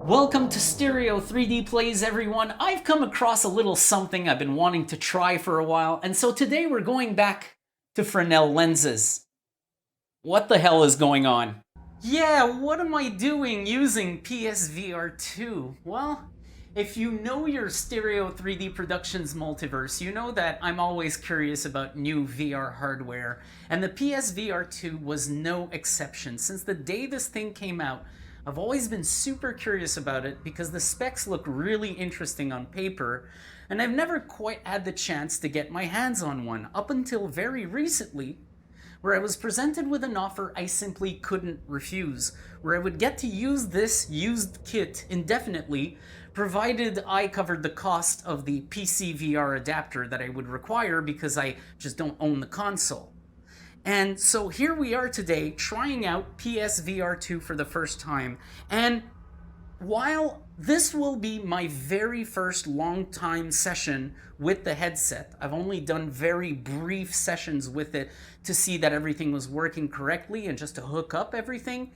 Welcome to Stereo 3D Plays, everyone. I've come across a little something I've been wanting to try for a while, and so today we're going back to Fresnel lenses. What the hell is going on? Yeah, what am I doing using PSVR2? Well, if you know your Stereo 3D Productions multiverse, you know that I'm always curious about new VR hardware, and the PSVR2 was no exception. Since the day this thing came out, I've always been super curious about it because the specs look really interesting on paper, and I've never quite had the chance to get my hands on one up until very recently, where I was presented with an offer I simply couldn't refuse, where I would get to use this used kit indefinitely, provided I covered the cost of the PCVR adapter that I would require because I just don't own the console. And so here we are today trying out PSVR2 for the first time. And while this will be my very first long time session with the headset, I've only done very brief sessions with it to see that everything was working correctly and just to hook up everything.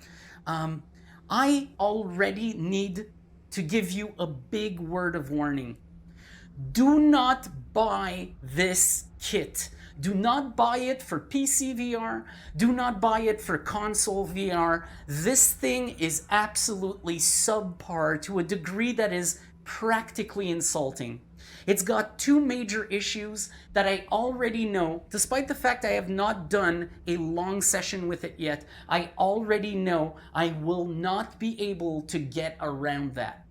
I already need to give you a big word of warning. Do not buy this kit. Do not buy it for PC VR. Do not buy it for console VR. This thing is absolutely subpar to a degree that is practically insulting. It's got two major issues that I already know, despite the fact I have not done a long session with it yet. I already know I will not be able to get around that.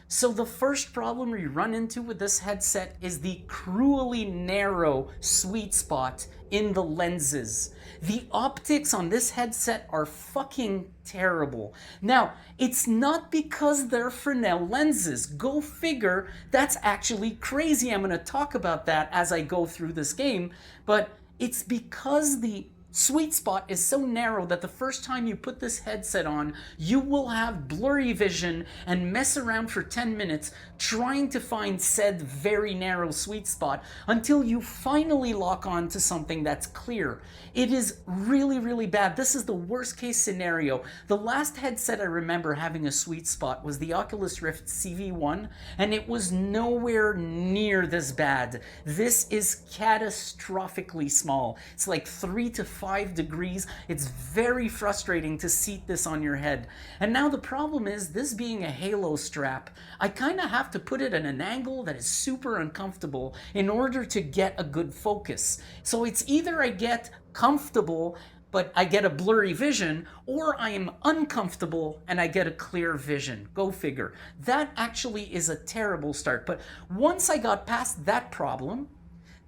So the first problem we run into with this headset is the cruelly narrow sweet spot in the lenses. The optics on this headset are fucking terrible. Now, it's not because they're Fresnel lenses. Go figure, that's actually crazy. I'm gonna talk about that as I go through this game, but it's because the sweet spot is so narrow that the first time you put this headset on, you will have blurry vision and mess around for 10 minutes trying to find said very narrow sweet spot until you finally lock on to something that's clear. It is really, really bad. This is the worst case scenario. The last headset I remember having a sweet spot was the Oculus Rift CV1, and it was nowhere near this bad. This is catastrophically small. It's like 3 to 5 degrees. It's very frustrating to seat this on your head. And now the problem is, this being a halo strap, I kind of have to put it at an angle that is super uncomfortable in order to get a good focus. So it's either I get comfortable but I get a blurry vision, or I am uncomfortable and I get a clear vision. Go figure. That actually is a terrible start. But once I got past that problem,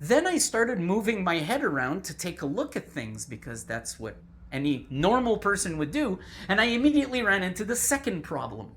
then I started moving my head around to take a look at things, because that's what any normal person would do, and I immediately ran into the second problem.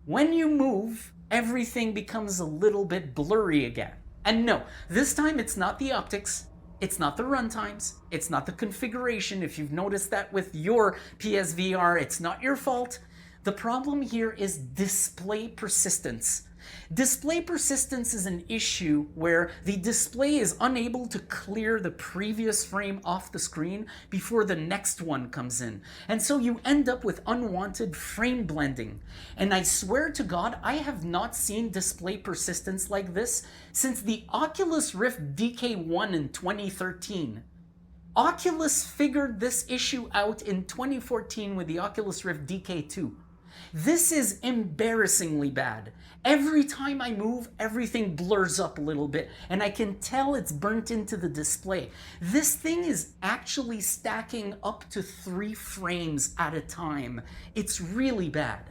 When you move, everything becomes a little bit blurry again. And no, this time it's not the optics, it's not the runtimes, it's not the configuration. If you've noticed that with your PSVR, it's not your fault. The problem here is display persistence. Display persistence is an issue where the display is unable to clear the previous frame off the screen before the next one comes in. And so you end up with unwanted frame blending. And I swear to God, I have not seen display persistence like this since the Oculus Rift DK1 in 2013. Oculus figured this issue out in 2014 with the Oculus Rift DK2. This is embarrassingly bad. Every time I move, everything blurs up a little bit, and I can tell it's burnt into the display. This thing is actually stacking up to 3 frames at a time. It's really bad.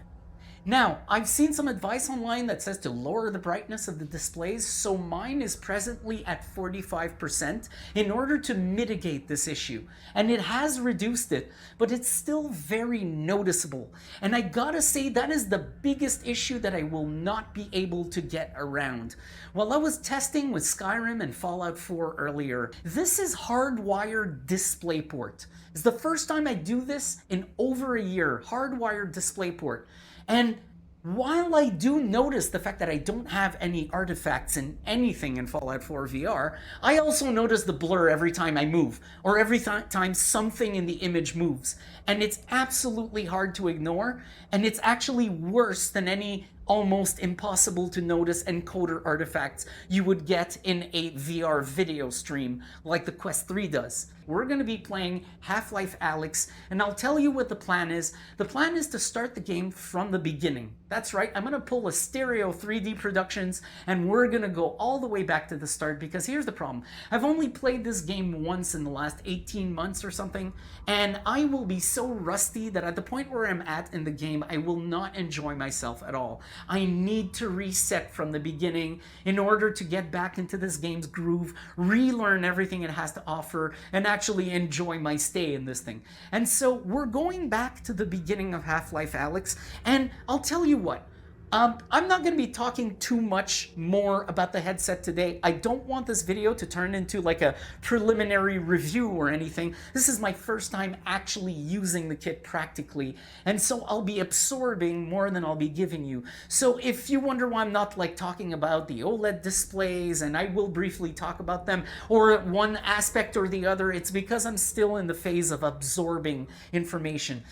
Now, I've seen some advice online that says to lower the brightness of the displays, so mine is presently at 45% in order to mitigate this issue. And it has reduced it, but it's still very noticeable. And I gotta say, that is the biggest issue that I will not be able to get around. While I was testing with Skyrim and Fallout 4 earlier, this is hardwired DisplayPort. It's the first time I do this in over a year, hardwired DisplayPort. And while I do notice the fact that I don't have any artifacts in anything in Fallout 4 VR, I also notice the blur every time I move, or every time something in the image moves. And it's absolutely hard to ignore, and it's actually worse than any almost impossible to notice encoder artifacts you would get in a VR video stream like the Quest 3 does. We're going to be playing Half Life Alyx, and I'll tell you what the plan is. The plan is to start the game from the beginning. That's right, I'm going to pull a stereo 3D Productions, and we're going to go all the way back to the start, because here's the problem. I've only played this game once in the last 18 months or something, and I will be so rusty that at the point where I'm at in the game, I will not enjoy myself at all. I need to reset from the beginning in order to get back into this game's groove, relearn everything it has to offer, and actually enjoy my stay in this thing. And so we're going back to the beginning of Half Life Alyx, and I'll tell you what. I'm not going to be talking too much more about the headset today. I don't want this video to turn into like a preliminary review or anything. This is my first time actually using the kit practically, and so I'll be absorbing more than I'll be giving you. So if you wonder why I'm not like talking about the OLED displays, and I will briefly talk about them, or one aspect or the other, it's because I'm still in the phase of absorbing information.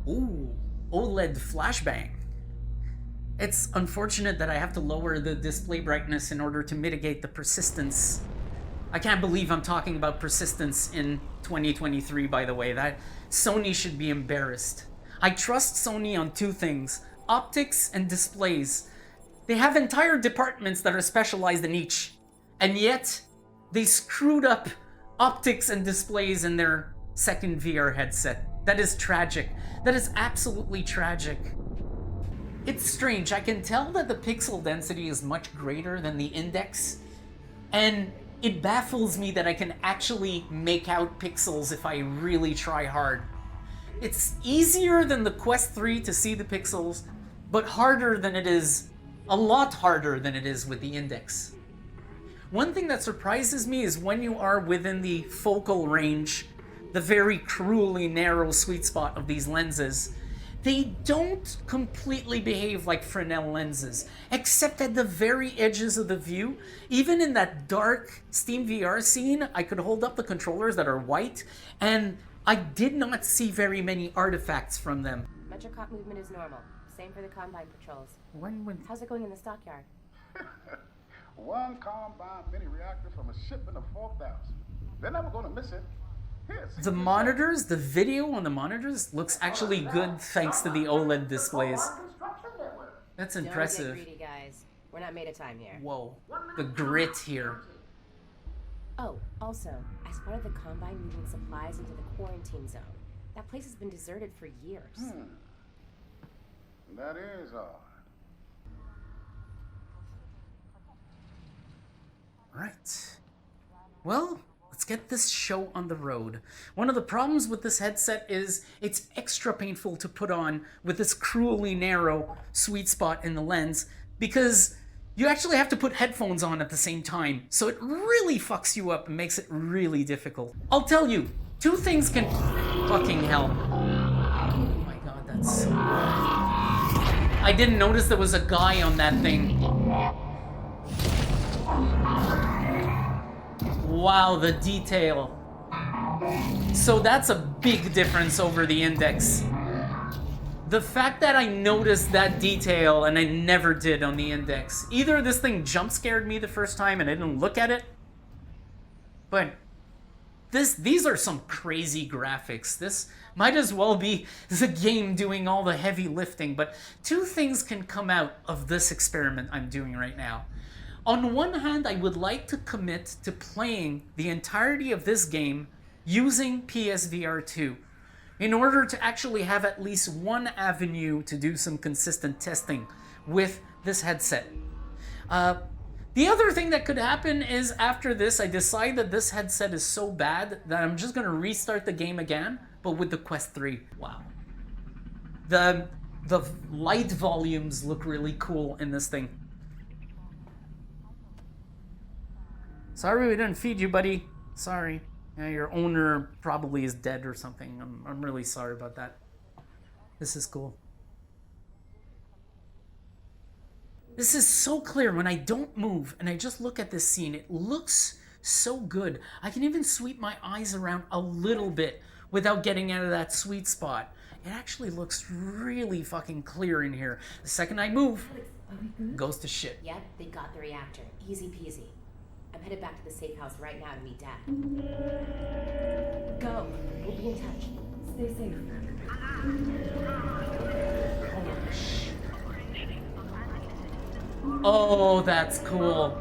Ooh. OLED flashbang. It's unfortunate that I have to lower the display brightness in order to mitigate the persistence. I can't believe I'm talking about persistence in 2023, by the way. That Sony should be embarrassed. I trust Sony on two things: optics and displays. They have entire departments that are specialized in each, and yet they screwed up optics and displays in their second VR headset. That is tragic. That is absolutely tragic. It's strange. I can tell that the pixel density is much greater than the index, and it baffles me that I can actually make out pixels if I really try hard. It's easier than the Quest 3 to see the pixels, but harder than it is, a lot harder than it is with the index. One thing that surprises me is when you are within the focal range, the very cruelly narrow sweet spot of these lenses, they don't completely behave like Fresnel lenses, except at the very edges of the view. Even in that dark SteamVR scene, I could hold up the controllers that are white, and I did not see very many artifacts from them. Metrocop movement is normal. Same for the Combine patrols. How's it going in the stockyard? One Combine mini reactor from a shipment of 4,000. They're never going to miss it. The monitors, the video on the monitors looks actually good thanks to the OLED displays. That's impressive. Don't get greedy, guys. We're not made of time here. Whoa, the grit here. Oh, also, I spotted the Combine moving supplies into the quarantine zone. That place has been deserted for years. That is odd. Right. Well, let's get this show on the road. One of the problems with this headset is it's extra painful to put on with this cruelly narrow sweet spot in the lens, because you actually have to put headphones on at the same time, so it really fucks you up and makes it really difficult. I'll tell you, two things can... Fucking hell. Oh my god, that's so... I didn't notice there was a guy on that thing. Wow, the detail. So that's a big difference over the index. The fact that I noticed that detail and I never did on the index. Either this thing jump scared me the first time and I didn't look at it, but these are some crazy graphics. This might as well be the game doing all the heavy lifting, but two things can come out of this experiment I'm doing right now. On one hand, I would like to commit to playing the entirety of this game using PSVR2 in order to actually have at least one avenue to do some consistent testing with this headset. The other thing that could happen is after this, I decide that this headset is so bad that I'm just going to restart the game again, but with the Quest 3. Wow. The light volumes look really cool in this thing. Sorry we didn't feed you, buddy. Sorry. Yeah, your owner probably is dead or something. I'm really sorry about that. This is cool. This is so clear when I don't move and I just look at this scene. It looks so good. I can even sweep my eyes around a little bit without getting out of that sweet spot. It actually looks really fucking clear in here. The second I move, it goes to shit. Yep, they got the reactor. Easy peasy. I'm headed back to the safe house right now to meet Dad. Go. We'll be in touch. Stay safe. Oh, that's cool.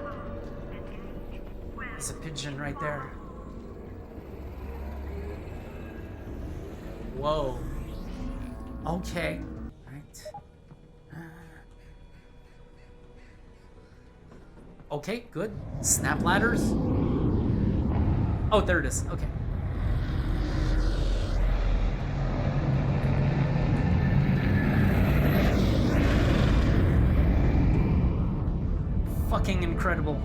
There's a pigeon right there. Whoa. Okay. Right. Okay, good. Snap ladders. Oh, there it is. Okay. Fucking incredible.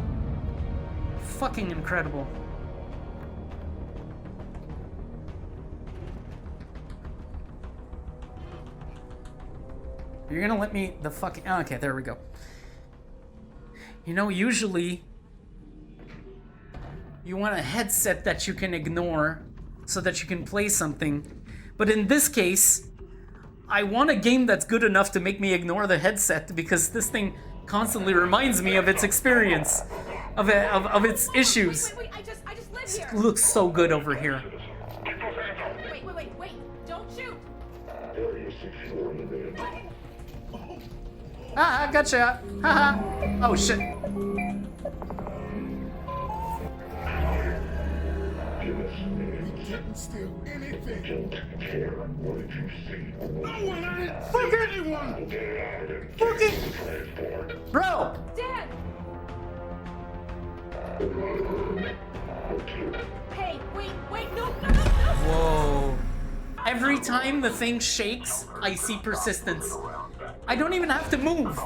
Fucking incredible. You're gonna let me the fucking... Oh, okay, there we go. You know, usually you want a headset that you can ignore so that you can play something. But in this case, I want a game that's good enough to make me ignore the headset because this thing constantly reminds me of its experience, of its issues. Wait, I just live here. It looks so good over here. Wait, don't shoot. Ah, I gotcha. Haha. Oh shit. We didn't steal anything. No one ain't Fuck it. anyone. Fuck it. Bro. Dad. Hey, wait, no. Whoa. Every time the thing shakes, I see persistence. I don't even have to move.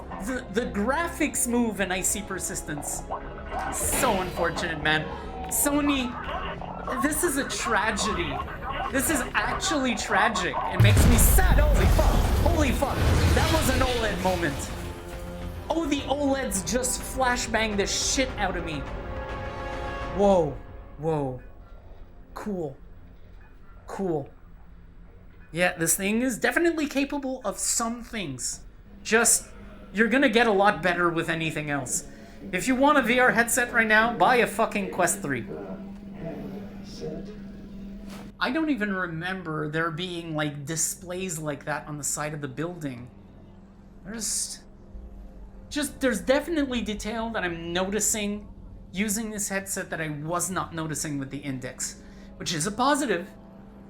The graphics move and I see persistence. So unfortunate, man. Sony, this is a tragedy. This is actually tragic. It makes me sad. Holy fuck. Holy fuck. That was an OLED moment. Oh, the OLEDs just flashbang the shit out of me. Whoa. Whoa. Cool. Cool. Yeah, this thing is definitely capable of some things. Just, you're gonna get a lot better with anything else. If you want a VR headset right now, buy a fucking Quest 3. I don't even remember there being like displays like that on the side of the building. There's definitely detail that I'm noticing using this headset that I was not noticing with the Index, which is a positive.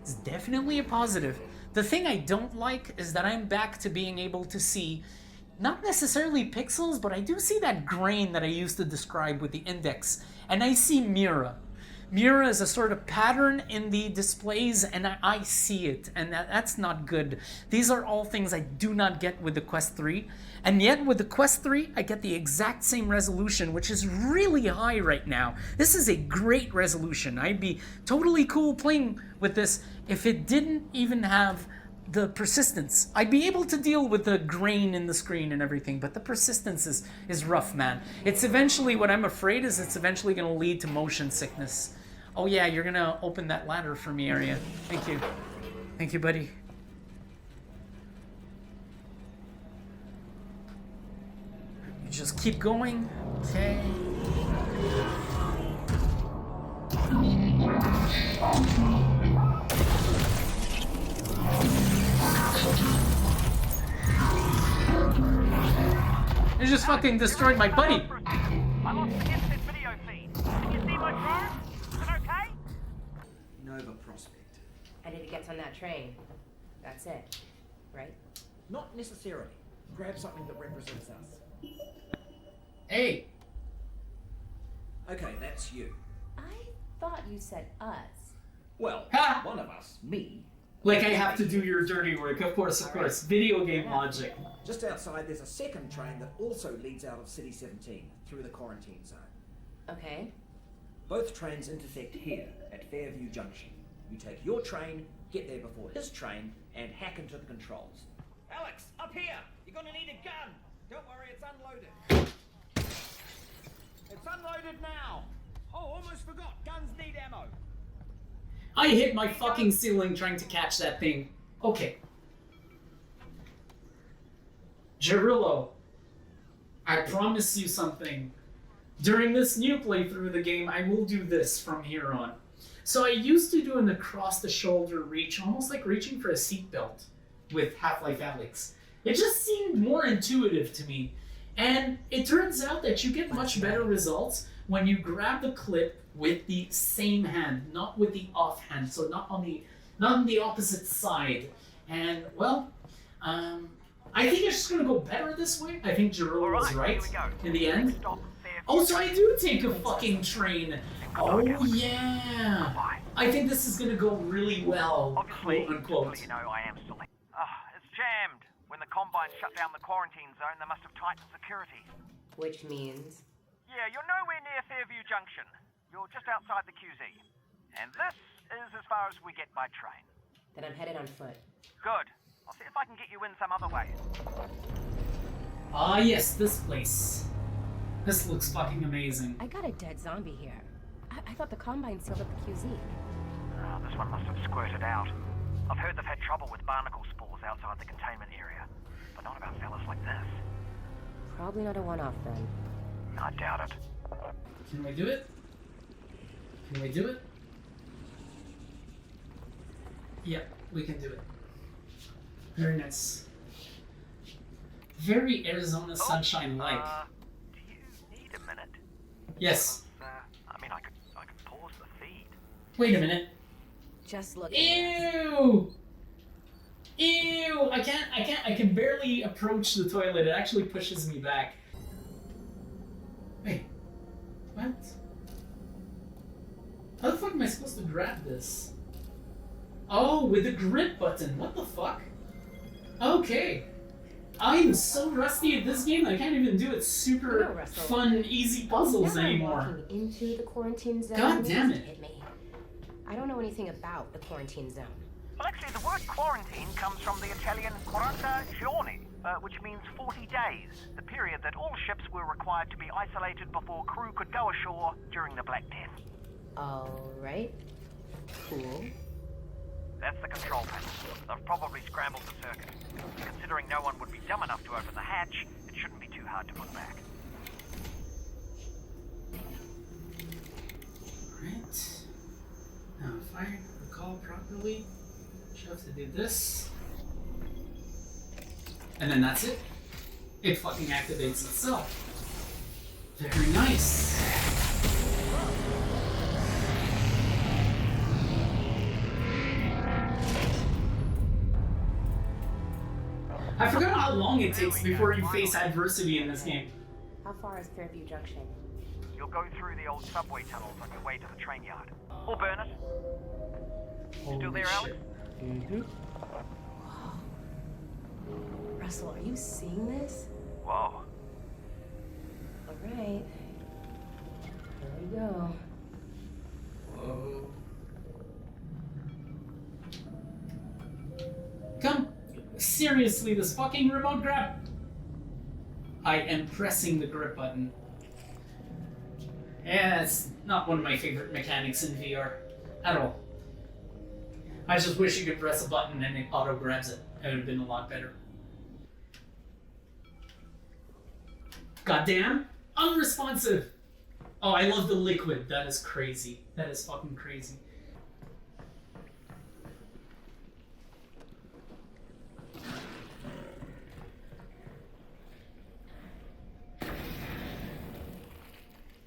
It's definitely a positive. The thing I don't like is that I'm back to being able to see, not necessarily pixels, but I do see that grain that I used to describe with the Index, and I see Mira. Mira is a sort of pattern in the displays, and I see it, and that's not good. These are all things I do not get with the Quest 3, and yet with the Quest 3, I get the exact same resolution, which is really high right now. This is a great resolution. I'd be totally cool playing with this if it didn't even have the persistence. I'd be able to deal with the grain in the screen and everything, but the persistence is rough, man. It's eventually, what I'm afraid is it's eventually going to lead to motion sickness. Oh yeah, you're going to open that ladder for me, Arya. Thank you. Thank you, buddy. You just keep going. Okay. You just fucking destroyed my buddy. I lost the instant video feed. Can you see my drone? Is it okay? Nova Prospect. And if he gets on that train, that's it, right? Not necessarily. Grab something that represents us. Hey. Okay, that's you. I thought you said us. Well, Ha! one of us, me. Like I have to do your dirty work, of course. Video game logic. Just outside, there's a second train that also leads out of City 17 through the quarantine zone. Okay. Both trains intersect here at Fairview Junction. You take your train, get there before his train, and hack into the controls. Alex, up here! You're gonna need a gun! Don't worry, it's unloaded. It's unloaded now! Oh, almost forgot. Guns need ammo. I hit my fucking ceiling trying to catch that thing. Okay. Gerillo, I promise you something. During this new playthrough of the game, I will do this from here on. So I used to do an across-the-shoulder reach, almost like reaching for a seatbelt with Half Life Alyx. It just seemed more intuitive to me. And it turns out that you get much better results when you grab the clip with the same hand, not with the off hand, so not on the opposite side. And well, I think it's just gonna go better this way. I think Jerome was right in the end. Oh, so I do take a fucking train. Oh yeah. I think this is gonna go really well. Obviously, quote unquote. just to let you know, I am still. It's jammed. When the Combine shut down the quarantine zone, they must have tightened security. Which means? Yeah, you're nowhere near Fairview Junction. You're just outside the QZ. And this is as far as we get by train. Then I'm headed on foot. Good. I'll see if I can get you in some other way. Ah yes, this place. This looks fucking amazing. I got a dead zombie here. I thought the Combine sealed up the QZ. This one must have squirted out. I've heard they've had trouble with barnacle spores outside the containment area. But not about fellas like this. Probably not a one-off then. I doubt it. Can we do it? Can we do it? Yep, we can do it. Very nice. Very Arizona sunshine-like. Do you need a minute? Yes. I mean, I could pause the feed. Wait a minute. Just look. Ew! Ew! I can barely approach the toilet. It actually pushes me back. Wait. What? How the fuck am I supposed to grab this? Oh, with the grip button. What the fuck? Okay. I'm so rusty at this game that I can't even do its super fun, easy puzzles anymore. Walking into the quarantine zone. God damn it. Hit me. I don't know anything about the quarantine zone. Well, actually, the word quarantine comes from the Italian 40 giorni, which means 40 days, the period that all ships were required to be isolated before crew could go ashore during the Black Death. Alright. Cool. That's the control panel. They've probably scrambled the circuit. Considering no one would be dumb enough to open the hatch, it shouldn't be too hard to put back. Alright. Now, if I recall properly, I have to do this. And then that's it. It fucking activates itself. Very nice. I forgot how long it takes before you face adversity in this game. How far is Fairview Junction? You'll go through the old subway tunnels on your way to the train yard. Or burn it. Still there, Alex? Mm-hmm. Russell, are you seeing this? Whoa. Alright. Here we go. Whoa. Come! Seriously, this fucking remote grab! I am pressing the grip button. Yeah, it's not one of my favorite mechanics in VR. At all. I just wish you could press a button and it auto grabs it. It would have been a lot better. Goddamn! Unresponsive! Oh, I love the liquid. That is crazy. That is fucking crazy.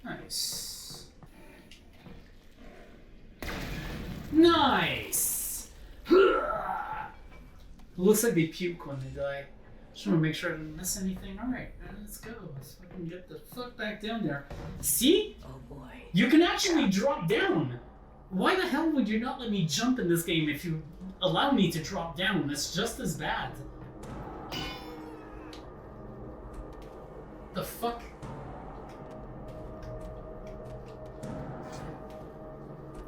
Nice. Nice! Looks like they puke when they die. Just want to make sure I didn't miss anything. Alright, let's go. Let's fucking get the fuck back down there. See? Oh boy. You can actually drop down! Why the hell would you not let me jump in this game if you allow me to drop down? That's just as bad. The fuck?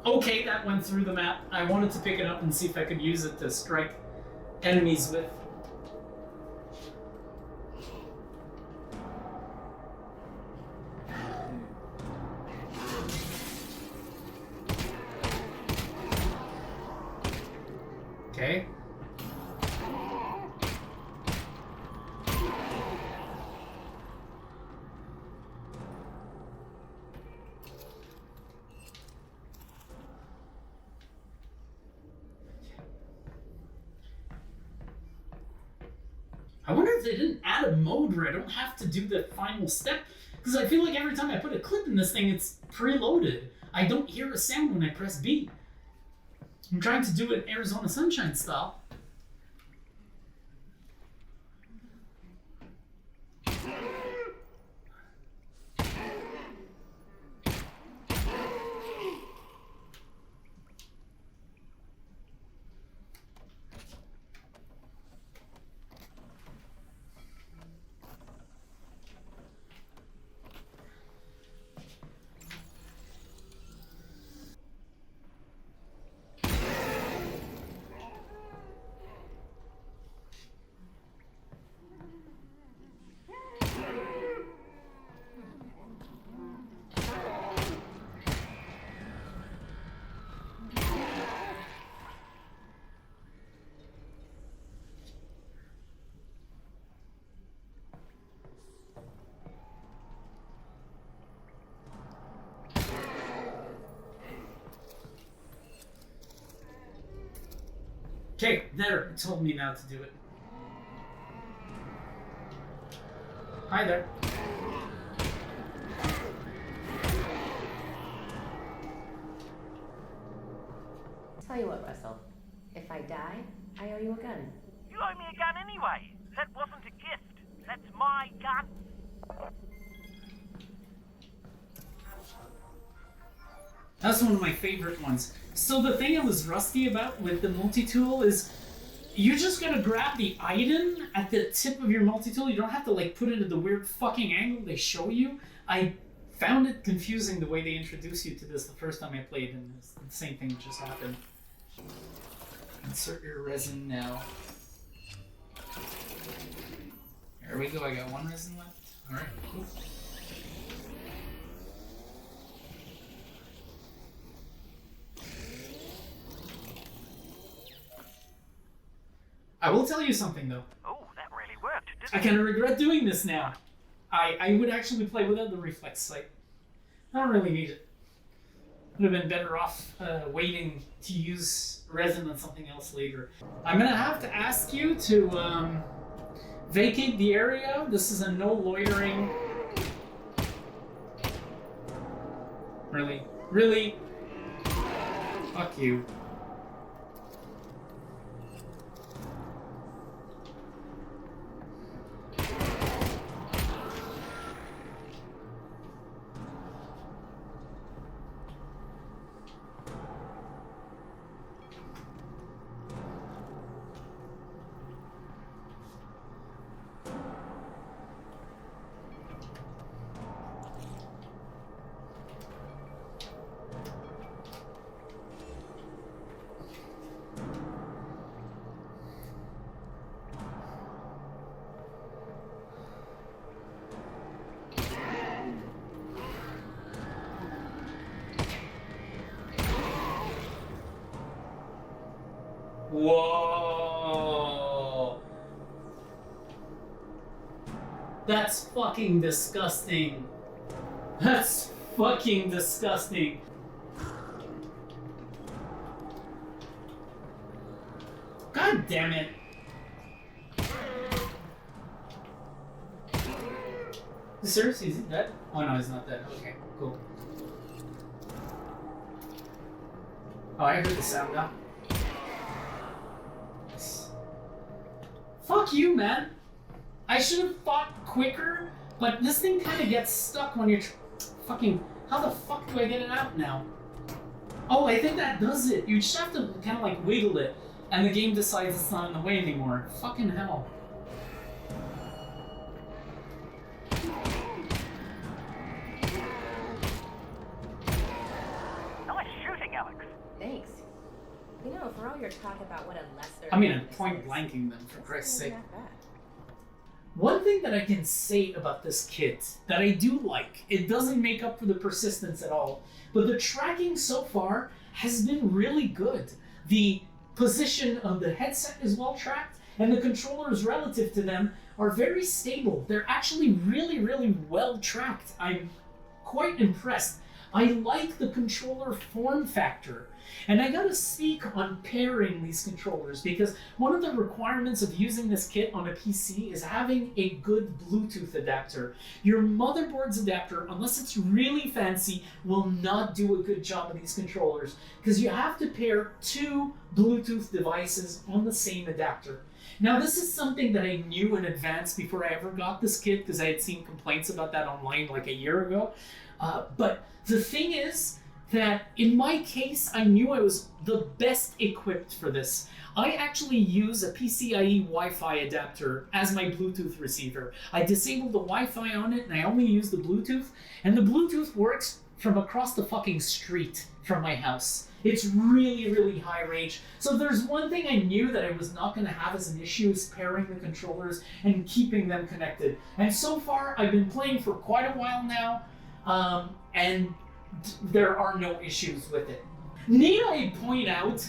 Okay, that went through the map. I wanted to pick it up and see if I could use it to strike enemies with. Okay. I wonder if they didn't add a mode where I don't have to do the final step, because I feel like every time I put a clip in this thing, it's preloaded. I don't hear a sound when I press B. I'm trying to do it Arizona Sunshine style. Okay, there, it told me now to do it. Hi there. Tell you what, Russell. If I die, I owe you a gun. You owe me a gun anyway. That wasn't a gift. That's my gun. That's one of my favorite ones. So the thing I was rusty about with the multi-tool is you're just gonna grab the item at the tip of your multi-tool. You don't have to like put it at the weird fucking angle they show you. I found it confusing the way they introduced you to this the first time I played, and the same thing just happened. Insert your resin now. There we go, I got one resin left. Alright, cool. I will tell you something though. Oh, that really worked, didn't I it? kind of regret doing this now. I would actually play without the reflex sight. I don't really need it. Would have been better off waiting to use resin on something else later. I'm gonna have to ask you to vacate the area. This is a no loitering. Really? Really? Fuck you. Whoa! That's fucking disgusting. That's fucking disgusting. God damn it. Seriously, is he dead? Oh no, he's not dead. Okay, cool. Oh, I heard the sound now. Fuck you, man. I should have fought quicker, but this thing kind of gets stuck when you're fucking... How the fuck do I get it out now? Oh, I think that does it. You just have to kind of like wiggle it, and the game decides it's not in the way anymore. Fucking hell. Nice shooting, Alex. talk about what a lesser... I mean, I'm illness point is. blanking them, for Christ's Really sake. not bad. One thing that I can say about this kit that I do like, it doesn't make up for the persistence at all, but the tracking so far has been really good. The position of the headset is well tracked, and the controllers relative to them are very stable. They're actually really, really well tracked. I'm quite impressed. I like the controller form factor. And I gotta speak on pairing these controllers, because one of the requirements of using this kit on a PC is having a good Bluetooth adapter. Your motherboard's adapter, unless it's really fancy, will not do a good job of these controllers, because you have to pair two Bluetooth devices on the same adapter. Now, this is something that I knew in advance before I ever got this kit, because I had seen complaints about that online like a year ago. But the thing is that in my case, I knew I was the best equipped for this. I actually use a PCIe Wi-Fi adapter as my Bluetooth receiver. I disabled the Wi-Fi on it and I only use the Bluetooth, and the Bluetooth works from across the fucking street from my house. It's really, really high range. So there's one thing I knew that I was not going to have as an issue, is pairing the controllers and keeping them connected. And so far, I've been playing for quite a while now, and there are no issues with it. Need I point out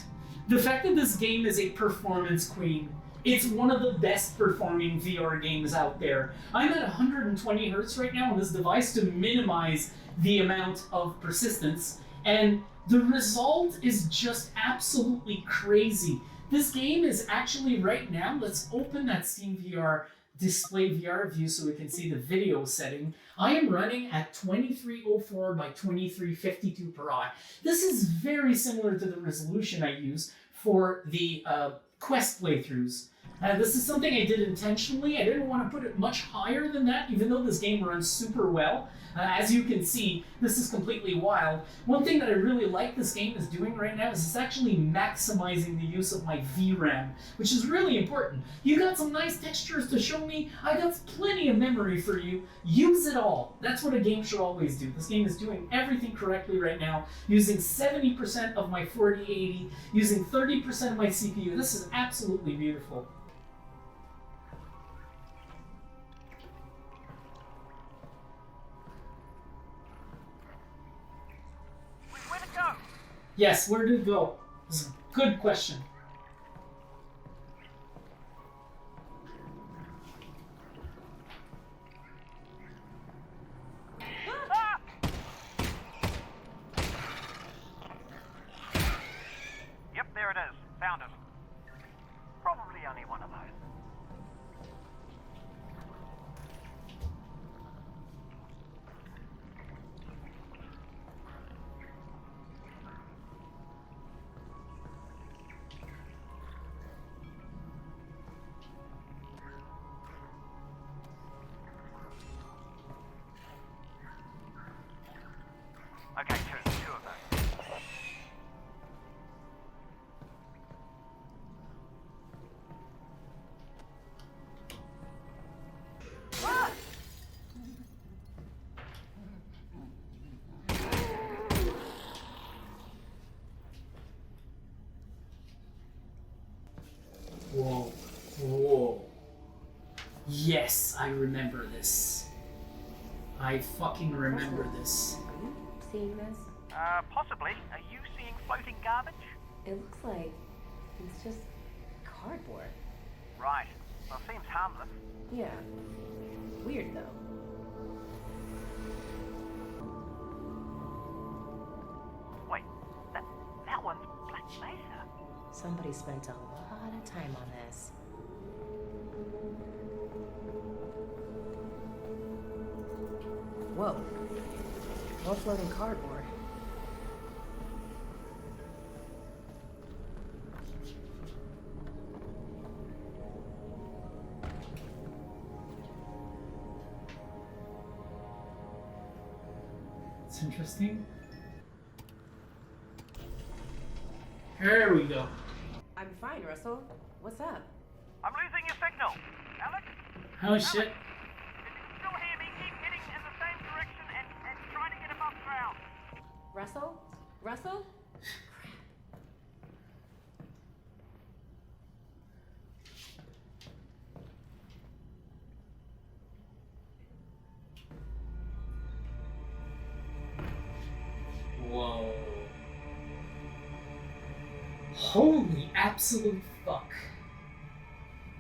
the fact that this game is a performance queen? It's one of the best performing VR games out there. I'm at 120 hertz right now on this device to minimize the amount of persistence, and the result is just absolutely crazy. This game is actually right now, let's open that SteamVR display VR view so we can see the video setting. I am running at 2304 by 2352 per eye. This is very similar to the resolution I use for the Quest playthroughs. This is something I did intentionally. I didn't want to put it much higher than that, even though this game runs super well. As you can see, this is completely wild. One thing that I really like this game is doing right now is it's actually maximizing the use of my VRAM, which is really important. You got some nice textures to show me. I got plenty of memory for you. Use it all. That's what a game should always do. This game is doing everything correctly right now, using 70% of my 4080, using 30% of my CPU. This is absolutely beautiful. Yes, where did it go? This is a good question. Ah! Yep, there it is. Found it. Probably only one of those. Okay, two of those. Ah! Whoa. Whoa. Yes, I remember this. I fucking remember this. Are you seeing this? Possibly. Are you seeing floating garbage? It looks like it's just cardboard. Right. Well, seems harmless. Yeah. Weird though. Wait, that one's black laser. Somebody spent a lot of time on this. Whoa. More floating cardboard. It's interesting. There we go. I'm fine, Russell. What's up? I'm losing your signal. Alex? Oh shit. If you still hear me, keep heading in the same direction and try to get above ground. Russell? Russell? Holy absolute fuck.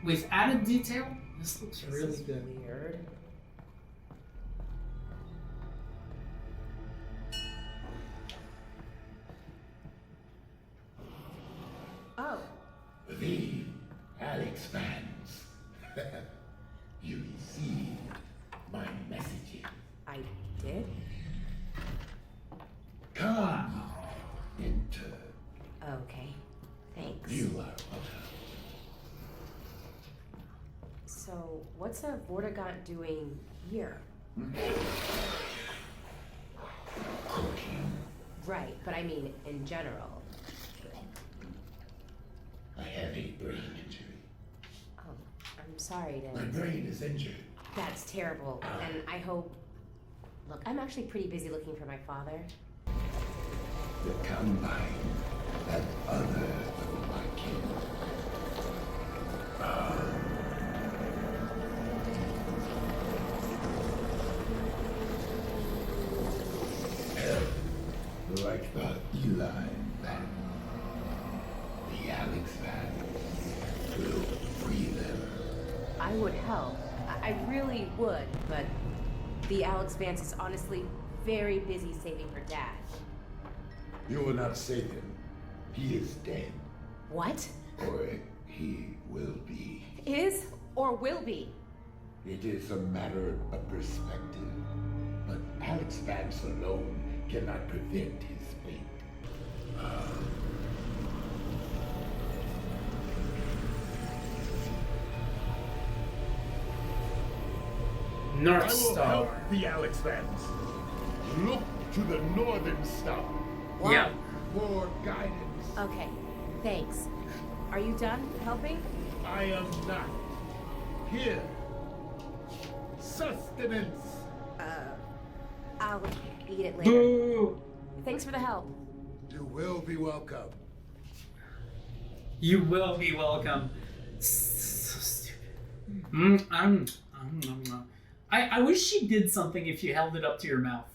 With added detail, this looks really good. Weird. Oh, The Alyx fans. You received my messages. I did? Come, enter. Okay, thanks. You are welcome. So, what's a Vortigaunt doing here? Cooking. Right, but I mean in general. I have a brain injury. Oh, I'm sorry My to... brain is injured. That's terrible, and I hope... Look, I'm actually pretty busy looking for my father. The Combine and other of my kin. Like the Eli family, the Alyx family will free them. I would help. I really would, but the Alyx Vance is honestly very busy saving her dad. You will not save him. He is dead. What? Or he will be. Is or will be? It is a matter of perspective. But Alyx Vance alone cannot prevent his fate. North I will Star. help the Alyx Vance. Look to the Northern Star Yeah. for guidance. Okay, thanks. Are you done helping? I am not. Here. Sustenance. I'll eat it later. Boo! Thanks for the help. You will be welcome. You will be welcome. So stupid. I wish she did something if you held it up to your mouth.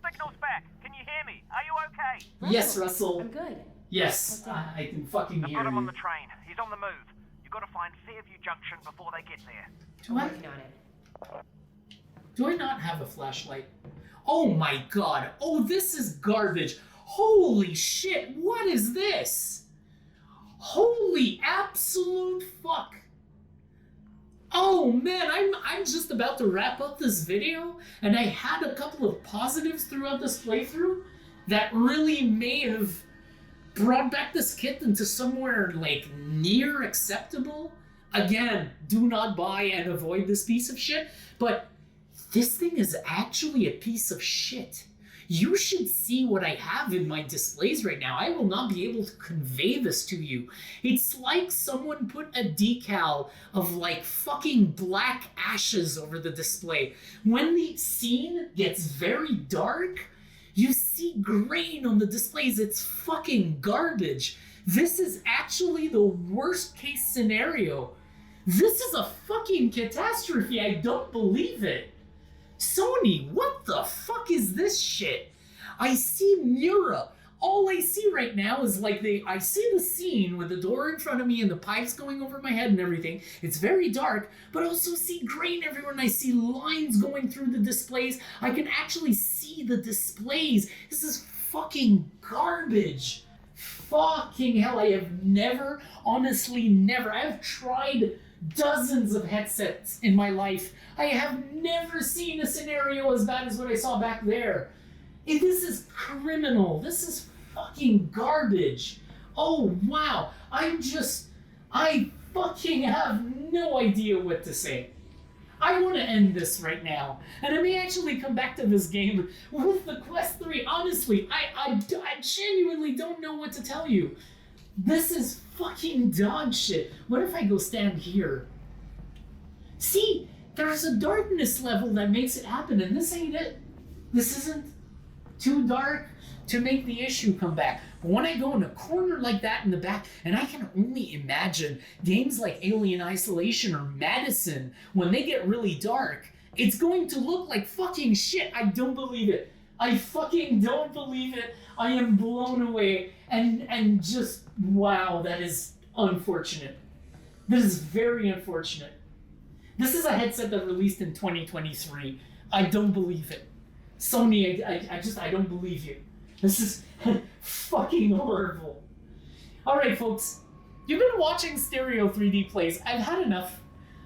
Signal's back. Can you hear me? Are you okay? Yes, Russell. I'm good. Yes, I can fucking I've hear got him on you. the train. He's on the move. You've got to find Fairview Junction before they get there. Do I, Working on it. do I not have a flashlight? Oh my god. Oh, this is garbage. Holy shit. What is this? Holy absolute fuck. Oh man, I'm just about to wrap up this video, and I had a couple of positives throughout this playthrough that really may have brought back this kit into somewhere like near acceptable. Again, do not buy and avoid this piece of shit, but this thing is actually a piece of shit. You should see what I have in my displays right now. I will not be able to convey this to you. It's like someone put a decal of like fucking black ashes over the display. When the scene gets very dark, you see grain on the displays. It's fucking garbage. This is actually the worst case scenario. This is a fucking catastrophe. I don't believe it. Sony, what the fuck is this shit? I see Mura. All I see right now is like I see the scene with the door in front of me and the pipes going over my head and everything. It's very dark, but I also see grain everywhere and I see lines going through the displays. I can actually see the displays. This is fucking garbage. Fucking hell, I have never, honestly never, I have tried dozens of headsets in my life. I have never seen a scenario as bad as what I saw back there. This is criminal. This is fucking garbage. Oh wow, I fucking have no idea what to say. I want to end this right now, and I may actually come back to this game with the Quest 3. Honestly, I genuinely don't know what to tell you. This is fucking dog shit. What if I go stand here? See, there's a darkness level that makes it happen, and this ain't it. This isn't too dark to make the issue come back. But when I go in a corner like that in the back, and I can only imagine games like Alien Isolation or Madison, when they get really dark, it's going to look like fucking shit. I don't believe it. I fucking don't believe it. I am blown away. And just, wow, that is unfortunate. This is very unfortunate. This is a headset that released in 2023. I don't believe it. Sony, I don't believe you. This is fucking horrible. Alright, folks. You've been watching Stereo 3D Plays. I've had enough.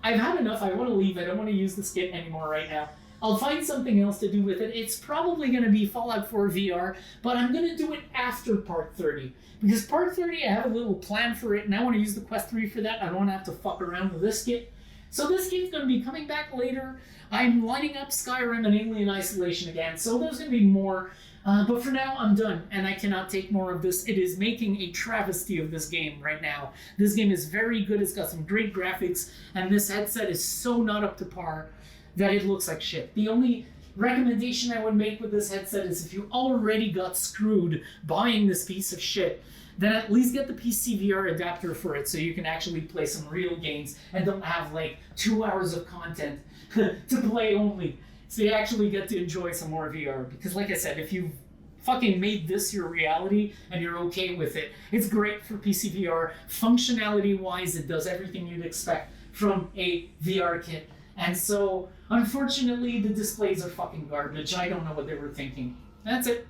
I want to leave. I don't want to use this kit anymore right now. I'll find something else to do with it. It's probably going to be Fallout 4 VR, but I'm going to do it after Part 30. Because Part 30, I have a little plan for it, and I want to use the Quest 3 for that. I don't want to have to fuck around with this kit. So this kit's going to be coming back later. I'm lining up Skyrim and Alien Isolation again, so there's going to be more. But for now, I'm done, and I cannot take more of this. It is making a travesty of this game right now. This game is very good. It's got some great graphics, and this headset is so not up to par that it looks like shit. The only recommendation I would make with this headset is if you already got screwed buying this piece of shit, then at least get the PSVR adapter for it so you can actually play some real games and don't have like 2 hours of content to play only. So you actually get to enjoy some more VR. Because like I said, if you fucking made this your reality and you're okay with it, it's great for PSVR. Functionality-wise, it does everything you'd expect from a VR kit. And so, unfortunately, the displays are fucking garbage. I don't know what they were thinking. That's it.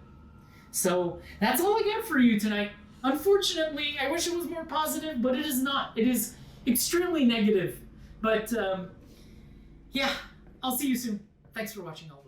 So, that's all I got for you tonight. Unfortunately, I wish it was more positive, but it is not. It is extremely negative. But, yeah, I'll see you soon. Thanks for watching all.